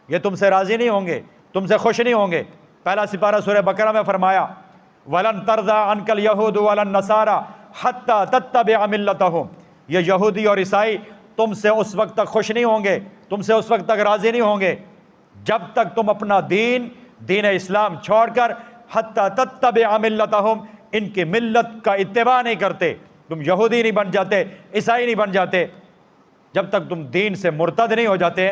یہ تم سے راضی نہیں ہوں گے، تم سے خوش نہیں ہوں گے۔ پہلا سپارہ سورہ بقرہ میں فرمایا وَلَن تَرْضَىٰ عَنْكَ الْيَهُودُ وَلَا النَّصَارَىٰ حَتَّىٰ تَتَّبِعَ مِلَّتَهُمْ، یہ یہودی اور عیسائی تم سے اس وقت تک خوش نہیں ہوں گے، تم سے اس وقت تک راضی نہیں ہوں گے جب تک تم اپنا دین اسلام چھوڑ کر حَتَّىٰ تَتَّبِعَ مِلَّتَهُمْ، ان کی ملت کا اتباع نہیں کرتے، تم یہودی نہیں بن جاتے، عیسائی نہیں بن جاتے، جب تک تم دین سے مرتد نہیں ہو جاتے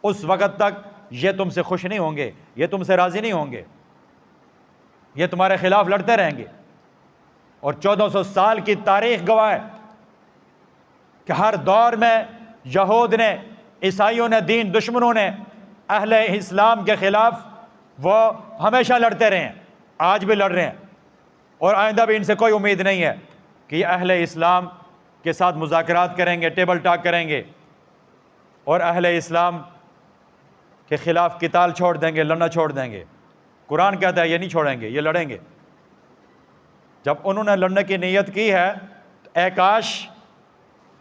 اس وقت تک یہ تم سے خوش نہیں ہوں گے، یہ تم سے راضی نہیں ہوں گے، یہ تمہارے خلاف لڑتے رہیں گے۔ اور 1400 سال کی تاریخ گواہ ہے کہ ہر دور میں یہود نے، عیسائیوں نے، دین دشمنوں نے اہل اسلام کے خلاف وہ ہمیشہ لڑتے رہے ہیں، آج بھی لڑ رہے ہیں، اور آئندہ بھی ان سے کوئی امید نہیں ہے کہ یہ اہل اسلام کے ساتھ مذاکرات کریں گے، ٹیبل ٹاک کریں گے اور اہل اسلام کے خلاف قتال چھوڑ دیں گے، لڑنا چھوڑ دیں گے۔ قرآن کہتا ہے یہ نہیں چھوڑیں گے، یہ لڑیں گے۔ جب انہوں نے لڑنے کی نیت کی ہے تو اے کاش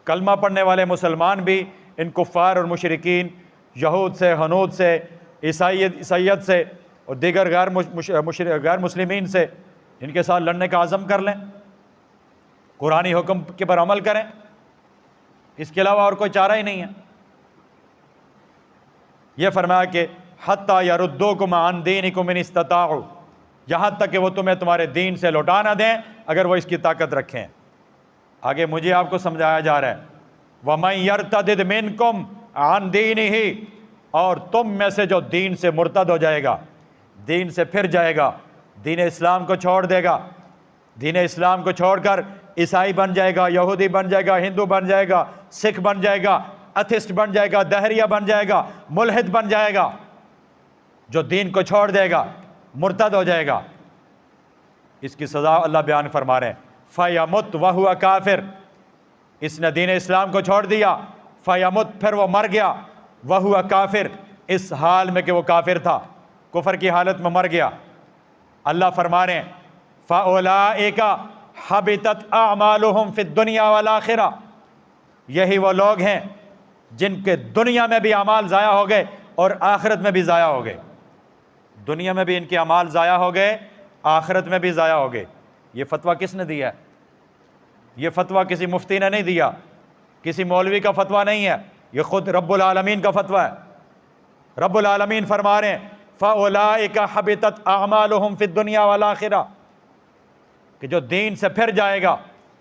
کلمہ پڑھنے والے مسلمان بھی ان کفار اور مشرکین، یہود سے، ہنود سے، عیسائیت سے اور دیگر غیر مسلمین سے ان کے ساتھ لڑنے کا عزم کر لیں، قرآنی حکم کے پر عمل کریں، اس کے علاوہ اور کوئی چارہ ہی نہیں ہے۔ یہ فرمایا کہ حَتَّىٰ يَرُدُّوكُمْ عَنْ دِينِكُمْ إِنِ اسْتَطَاعُوا، یہاں تک کہ وہ تمہیں تمہارے دین سے لوٹا نہ دیں اگر وہ اس کی طاقت رکھیں۔ آگے مجھے آپ کو سمجھایا جا رہا ہے وَمَن يَرْتَدِدْ مِنْكُمْ عَنْ دِينِهِ، اور تم میں سے جو دین سے مرتد ہو جائے گا، دین سے پھر جائے گا، دین اسلام کو چھوڑ دے گا، دین اسلام کو چھوڑ کر عیسائی بن جائے گا، یہودی بن جائے گا، ہندو بن جائے گا، سکھ بن جائے گا، ایتھسٹ بن جائے گا، دہریہ بن جائے گا، ملحد بن جائے گا، جو دین کو چھوڑ دے گا، مرتد ہو جائے گا، اس کی سزا اللہ بیان فرما رہے ہیں فَيَمُتْ وَهُوَ کافر، اس نے دین اسلام کو چھوڑ دیا، فَيَمُتْ پھر وہ مر گیا، وَهُوَ کافر اس حال میں کہ وہ کافر تھا، کفر کی حالت میں مر گیا۔ اللہ فرما رہے ہیں فَأُولَئِكَ حَبِطَتْ أَعْمَالُهُمْ فِي الدُّنْيَا وَالْآخِرَةِ، یہی وہ لوگ ہیں جن کے دنیا میں بھی اعمال ضائع ہو گئے اور آخرت میں بھی ضائع ہو گئے، دنیا میں بھی ان کے اعمال ضائع ہو گئے، آخرت میں بھی ضائع ہو گئے۔ یہ فتویٰ کس نے دیا ہے؟ یہ فتویٰ کسی مفتی نے نہیں دیا، کسی مولوی کا فتویٰ نہیں ہے، یہ خود رب العالمین کا فتویٰ ہے۔ رب العالمین فرما رہے ہیں فَأُولَئِكَ حَبِطَتْ أَعْمَالُهُمْ فِي الدُّنْيَا وَالْآخِرَةِ، کہ جو دین سے پھر جائے گا،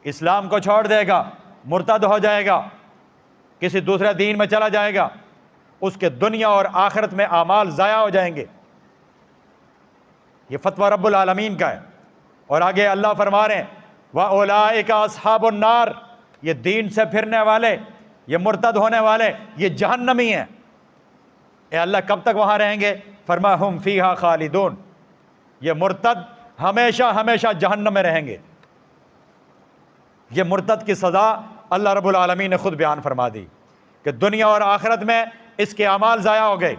اسلام کو چھوڑ دے گا، مرتد ہو جائے گا، کسی دوسرے دین میں چلا جائے گا، اس کے دنیا اور آخرت میں اعمال ضائع ہو جائیں گے۔ یہ فتویٰ رب العالمین کا ہے۔ اور آگے اللہ فرما رہے ہیں وَأُولَئِكَ أَصْحَابُ النَّارِ، یہ دین سے پھرنے والے، یہ مرتد ہونے والے، یہ جہنمی ہیں۔ اے اللہ کب تک وہاں رہیں گے؟ فرمایا ہم فیہا خالدون، یہ مرتد ہمیشہ ہمیشہ جہنم میں رہیں گے۔ یہ مرتد کی سزا اللہ رب العالمین نے خود بیان فرما دی کہ دنیا اور آخرت میں اس کے اعمال ضائع ہو گئے،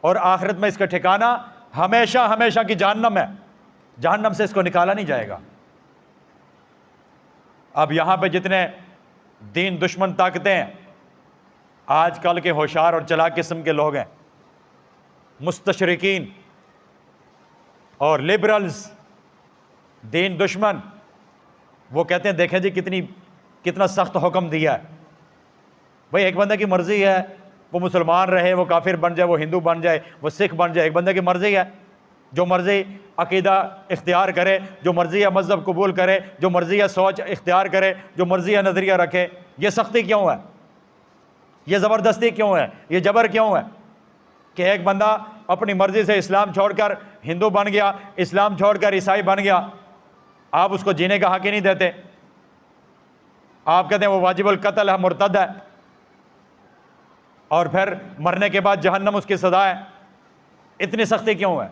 اور آخرت میں اس کا ٹھکانہ ہمیشہ ہمیشہ کی جہنم ہے، جہنم سے اس کو نکالا نہیں جائے گا۔ اب یہاں پہ جتنے دین دشمن طاقتیں ہیں، آج کل کے ہوشیار اور چلاک قسم کے لوگ ہیں، مستشرقین اور لبرلز، دین دشمن، وہ کہتے ہیں دیکھیں جی کتنا سخت حکم دیا ہے۔ بھئی ایک بندے کی مرضی ہے، وہ مسلمان رہے، وہ کافر بن جائے، وہ ہندو بن جائے، وہ سکھ بن جائے، ایک بندے کی مرضی ہے، جو مرضی عقیدہ اختیار کرے، جو مرضی ہے مذہب قبول کرے، جو مرضی ہے سوچ اختیار کرے، جو مرضی ہے نظریہ رکھے۔ یہ سختی کیوں ہے؟ یہ زبردستی کیوں ہے؟ یہ جبر کیوں ہے کہ ایک بندہ اپنی مرضی سے اسلام چھوڑ کر ہندو بن گیا، اسلام چھوڑ کر عیسائی بن گیا، آپ اس کو جینے کا حق ہی نہیں دیتے، آپ کہتے ہیں وہ واجب القتل ہے، مرتد ہے، اور پھر مرنے کے بعد جہنم اس کی سزا ہے۔ اتنی سختی کیوں ہے؟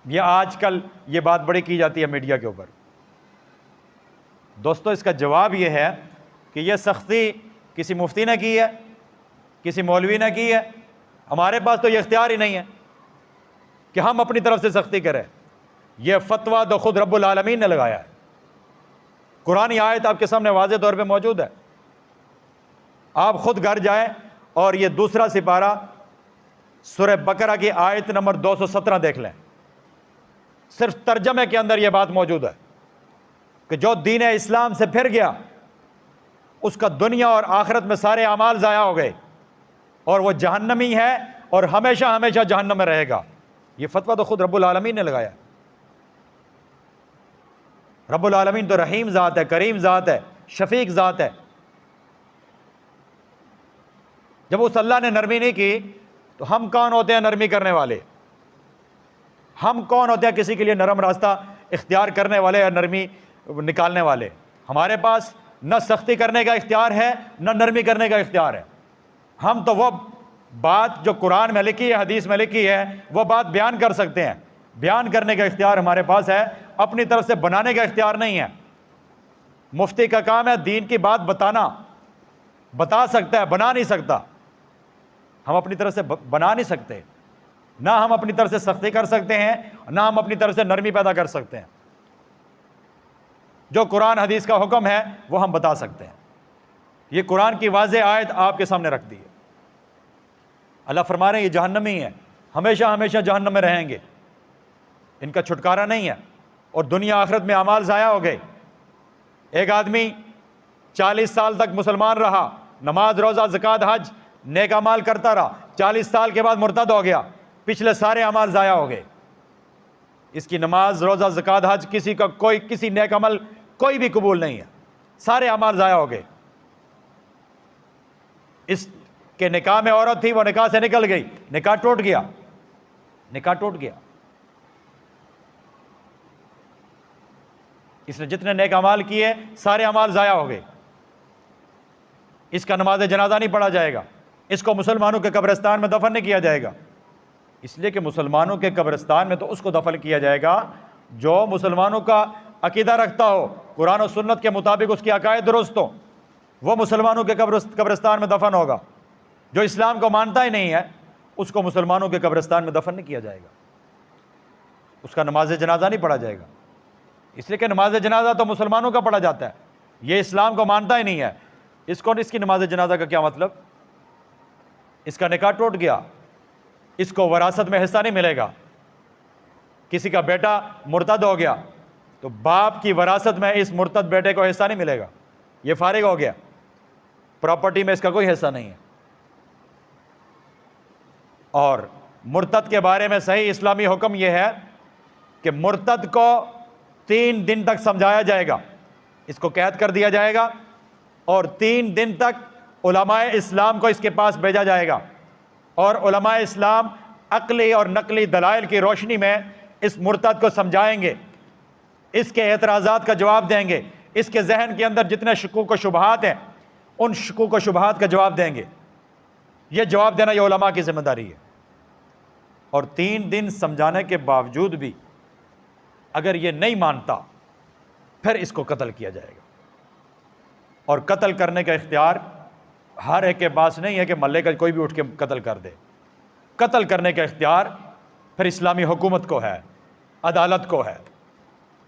یہ آج کل یہ بات بڑی کی جاتی ہے میڈیا کے اوپر۔ دوستو اس کا جواب یہ ہے کہ یہ سختی کسی مفتی نے کی ہے، کسی مولوی نے کی ہے، ہمارے پاس تو یہ اختیار ہی نہیں ہے کہ ہم اپنی طرف سے سختی کریں۔ یہ فتویٰ تو خود رب العالمین نے لگایا ہے۔ قرآنی آیت آپ کے سامنے واضح طور پہ موجود ہے، آپ خود گھر جائیں اور یہ دوسرا سپارہ سورہ بقرہ کی آیت نمبر 217 دیکھ لیں، صرف ترجمے کے اندر یہ بات موجود ہے کہ جو دین اسلام سے پھر گیا، اس کا دنیا اور آخرت میں سارے اعمال ضائع ہو گئے، اور وہ جہنمی ہے اور ہمیشہ ہمیشہ جہنم میں رہے گا۔ یہ فتویٰ تو خود رب العالمین نے لگایا۔ رب العالمین تو رحیم ذات ہے، کریم ذات ہے، شفیق ذات ہے۔ جب اس اللہ نے نرمی نہیں کی تو ہم کون ہوتے ہیں نرمی کرنے والے؟ ہم کون ہوتے ہیں کسی کے لیے نرم راستہ اختیار کرنے والے یا نرمی نکالنے والے؟ ہمارے پاس نہ سختی کرنے کا اختیار ہے، نہ نرمی کرنے کا اختیار ہے۔ ہم تو وہ بات جو قرآن میں لکھی ہے، حدیث میں لکھی ہے، وہ بات بیان کر سکتے ہیں، بیان کرنے کا اختیار ہمارے پاس ہے، اپنی طرف سے بنانے کا اختیار نہیں ہے۔ مفتی کا کام ہے دین کی بات بتانا، بتا سکتا ہے، بنا نہیں سکتا۔ ہم اپنی طرف سے بنا نہیں سکتے، نہ ہم اپنی طرف سے سختی کر سکتے ہیں، نہ ہم اپنی طرف سے نرمی پیدا کر سکتے ہیں۔ جو قرآن حدیث کا حکم ہے وہ ہم بتا سکتے ہیں۔ یہ قرآن کی واضح آیت آپ کے سامنے رکھ دی ہے۔ اللہ فرما رہے ہیں یہ جہنمی ہیں، ہمیشہ ہمیشہ جہنم میں رہیں گے، ان کا چھٹکارا نہیں ہے، اور دنیا آخرت میں اعمال ضائع ہو گئے۔ ایک آدمی 40 سال تک مسلمان رہا، نماز روزہ زکوٰۃ حج نیک اعمال کرتا رہا، 40 سال کے بعد مرتد ہو گیا، پچھلے سارے اعمال ضائع ہو گئے۔ اس کی نماز روزہ زکوٰۃ حج کسی نیک عمل کوئی بھی قبول نہیں ہے۔ سارے اعمال ضائع ہو گئے. اس کے نکاح میں عورت تھی، وہ نکاح سے نکل گئی، نکاح ٹوٹ گیا، نکاح ٹوٹ گیا. اس نے جتنے نیک اعمال کیے سارے اعمال ضائع ہو گئے. اس کا نماز جنازہ نہیں پڑھا جائے گا، اس کو مسلمانوں کے قبرستان میں دفن نہیں کیا جائے گا، اس لیے کہ مسلمانوں کے قبرستان میں تو اس کو دفن کیا جائے گا جو مسلمانوں کا عقیدہ رکھتا ہو، قرآن و سنت کے مطابق اس کی عقائد درست ہو، وہ مسلمانوں کے قبرستان میں دفن ہوگا. جو اسلام کو مانتا ہی نہیں ہے اس کو مسلمانوں کے قبرستان میں دفن نہیں کیا جائے گا، اس کا نماز جنازہ نہیں پڑھا جائے گا، اس لیے کہ نماز جنازہ تو مسلمانوں کا پڑھا جاتا ہے، یہ اسلام کو مانتا ہی نہیں ہے. اس کی نماز جنازہ کا کیا مطلب؟ اس کا نکاح ٹوٹ گیا، اس کو وراثت میں حصہ نہیں ملے گا. کسی کا بیٹا مرتد ہو گیا تو باپ کی وراثت میں اس مرتد بیٹے کو حصہ نہیں ملے گا، یہ فارغ ہو گیا، پراپرٹی میں اس کا کوئی حصہ نہیں ہے. اور مرتد کے بارے میں صحیح اسلامی حکم یہ ہے کہ مرتد کو 3 دن تک سمجھایا جائے گا، اس کو قید کر دیا جائے گا اور 3 دن تک علماء اسلام کو اس کے پاس بھیجا جائے گا، اور علماء اسلام عقلی اور نقلی دلائل کی روشنی میں اس مرتد کو سمجھائیں گے، اس کے اعتراضات کا جواب دیں گے، اس کے ذہن کے اندر جتنے شکوک و شبہات ہیں ان شکوک و شبہات کا جواب دیں گے. یہ جواب دینا یہ علماء کی ذمہ داری ہے. اور 3 دن سمجھانے کے باوجود بھی اگر یہ نہیں مانتا پھر اس کو قتل کیا جائے گا. اور قتل کرنے کا اختیار ہر ایک کے پاس نہیں ہے کہ محلے کا کوئی بھی اٹھ کے قتل کر دے. قتل کرنے کا اختیار پھر اسلامی حکومت کو ہے، عدالت کو ہے،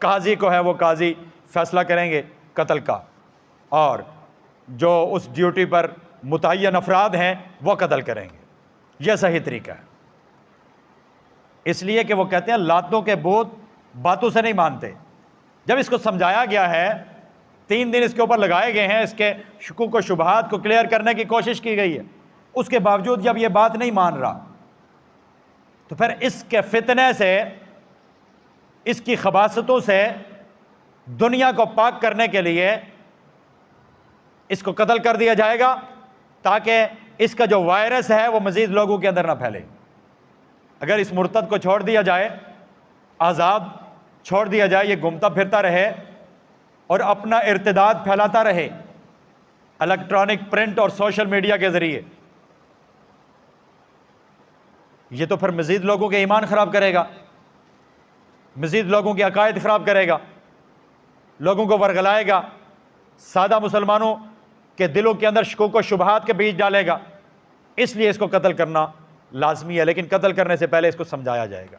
قاضی کو ہے، وہ قاضی فیصلہ کریں گے قتل کا، اور جو اس ڈیوٹی پر متعین افراد ہیں وہ قتل کریں گے. یہ صحیح طریقہ ہے. اس لیے کہ وہ کہتے ہیں لاتوں کے بت باتوں سے نہیں مانتے. جب اس کو سمجھایا گیا ہے، 3 دن اس کے اوپر لگائے گئے ہیں، اس کے شکوک و شبہات کو کلیئر کرنے کی کوشش کی گئی ہے، اس کے باوجود جب یہ بات نہیں مان رہا تو پھر اس کے فتنے سے، اس کی خباثتوں سے دنیا کو پاک کرنے کے لیے اس کو قتل کر دیا جائے گا تاکہ اس کا جو وائرس ہے وہ مزید لوگوں کے اندر نہ پھیلے. اگر اس مرتد کو چھوڑ دیا جائے، آزاد چھوڑ دیا جائے، یہ گھومتا پھرتا رہے اور اپنا ارتداد پھیلاتا رہے الیکٹرانک، پرنٹ اور سوشل میڈیا کے ذریعے، یہ تو پھر مزید لوگوں کے ایمان خراب کرے گا، مزید لوگوں کے عقائد خراب کرے گا، لوگوں کو ورغلائے گا، سادہ مسلمانوں کے دلوں کے اندر شکوک و شبہات کے بیج ڈالے گا. اس لیے اس کو قتل کرنا لازمی ہے، لیکن قتل کرنے سے پہلے اس کو سمجھایا جائے گا.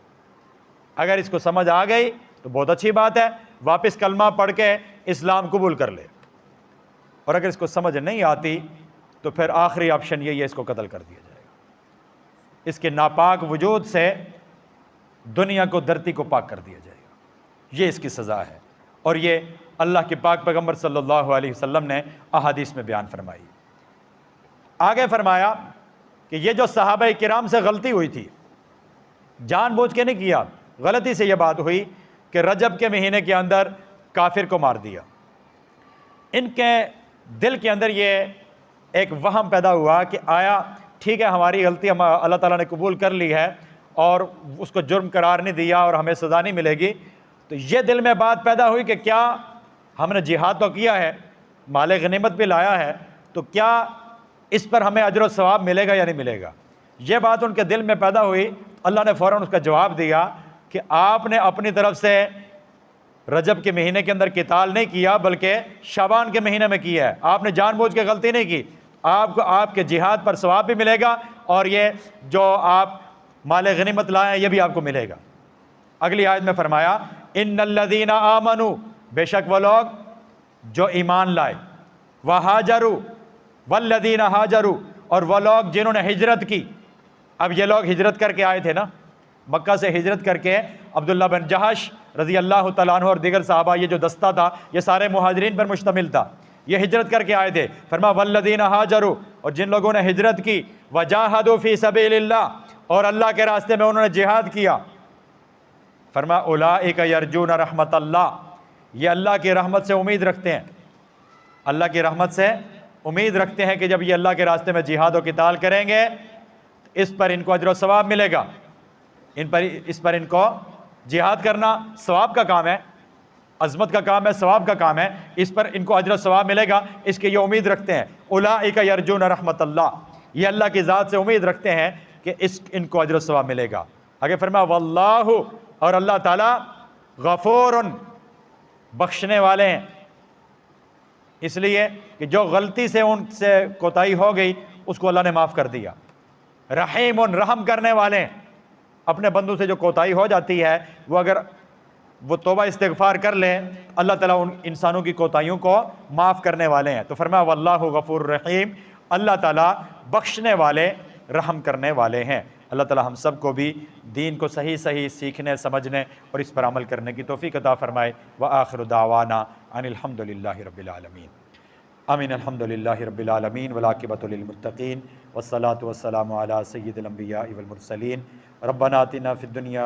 اگر اس کو سمجھ آ گئی تو بہت اچھی بات ہے، واپس کلمہ پڑھ کے اسلام قبول کر لے. اور اگر اس کو سمجھ نہیں آتی تو پھر آخری آپشن یہی ہے، اس کو قتل کر دیا جائے گا. اس کے ناپاک وجود سے دنیا کو، دھرتی کو پاک کر دیا جائے گا. یہ اس کی سزا ہے، اور یہ اللہ کے پاک پیغمبر صلی اللہ علیہ وسلم نے احادیث میں بیان فرمائی. آگے فرمایا کہ یہ جو صحابہ کرام سے غلطی ہوئی تھی، جان بوجھ کے نہیں کیا، غلطی سے یہ بات ہوئی کہ رجب کے مہینے کے اندر کافر کو مار دیا. ان کے دل کے اندر یہ ایک وہم پیدا ہوا کہ آیا ٹھیک ہے ہماری غلطی ہم اللہ تعالیٰ نے قبول کر لی ہے اور اس کو جرم قرار نہیں دیا اور ہمیں سزا نہیں ملے گی. تو یہ دل میں بات پیدا ہوئی کہ کیا ہم نے جہاد تو کیا ہے، مال غنیمت بھی لایا ہے، تو کیا اس پر ہمیں اجر و ثواب ملے گا یا نہیں ملے گا. یہ بات ان کے دل میں پیدا ہوئی. اللہ نے فوراً اس کا جواب دیا کہ آپ نے اپنی طرف سے رجب کے مہینے کے اندر قتال نہیں کیا بلکہ شعبان کے مہینے میں کیا ہے. آپ نے جان بوجھ کے غلطی نہیں کی، آپ کو آپ کے جہاد پر ثواب بھی ملے گا اور یہ جو آپ مال غنیمت لائے ہیں یہ بھی آپ کو ملے گا. اگلی آیت میں فرمایا ان الذین آمنوا، بے شک وہ لوگ جو ایمان لائے، وہاجروا والذین ہاجروا، اور وہ لوگ جنہوں نے ہجرت کی. اب یہ لوگ ہجرت کر کے آئے تھے نا، مکہ سے ہجرت کر کے، عبداللہ بن جہش رضی اللہ تعالیٰ عنہ اور دیگر صحابہ، یہ جو دستہ تھا یہ سارے مہاجرین پر مشتمل تھا، یہ ہجرت کر کے آئے تھے. فرما والذین ہاجروا، اور جن لوگوں نے ہجرت کی، وجاہدوا فی سبیل اللہ، اور اللہ کے راستے میں انہوں نے جہاد کیا. فرما اولئک یرجون رحمت اللہ، یہ اللہ کی رحمت سے امید رکھتے ہیں. اللہ کی رحمت سے امید رکھتے ہیں کہ جب یہ اللہ کے راستے میں جہاد و قتال کریں گے اس پر ان کو اجر و ثواب ملے گا، اس پر ان کو جہاد کرنا ثواب کا کام ہے، عظمت کا کام ہے، ثواب کا کام ہے، اس پر ان کو اجر و ثواب ملے گا، اس کی یہ امید رکھتے ہیں۔ اولئک یرجون رحمت اللہ، یہ اللہ کی ذات سے امید رکھتے ہیں کہ ان کو اجر و ثواب ملے گا۔ آگے فرمایا واللہ، اور اللہ تعالیٰ غفور، بخشنے والے ہیں، اس لیے کہ جو غلطی سے ان سے کوتاہی ہو گئی اس کو اللہ نے معاف کر دیا۔ رحیم، رحم کرنے والے ہیں، اپنے بندوں سے جو کوتاہی ہو جاتی ہے وہ اگر وہ توبہ استغفار کر لیں اللہ تعالیٰ ان انسانوں کی کوتاہیوں کو معاف کرنے والے ہیں۔ تو فرمایا واللہ غفور رحیم، اللہ تعالیٰ بخشنے والے رحم کرنے والے ہیں۔ اللہ تعالیٰ ہم سب کو بھی دین کو صحیح سیکھنے، سمجھنے اور اس پر عمل کرنے کی توفیق عطا فرمائے۔ وآخر دعوانا ان الحمد للہ رب العالمین۔ آمین۔ الحمد للہ رب العالمین والعاقبۃ للمتقین والصلاۃ والسلام علی سید الانبیاء والمرسلین۔ ربنا آتنا فی الدنیا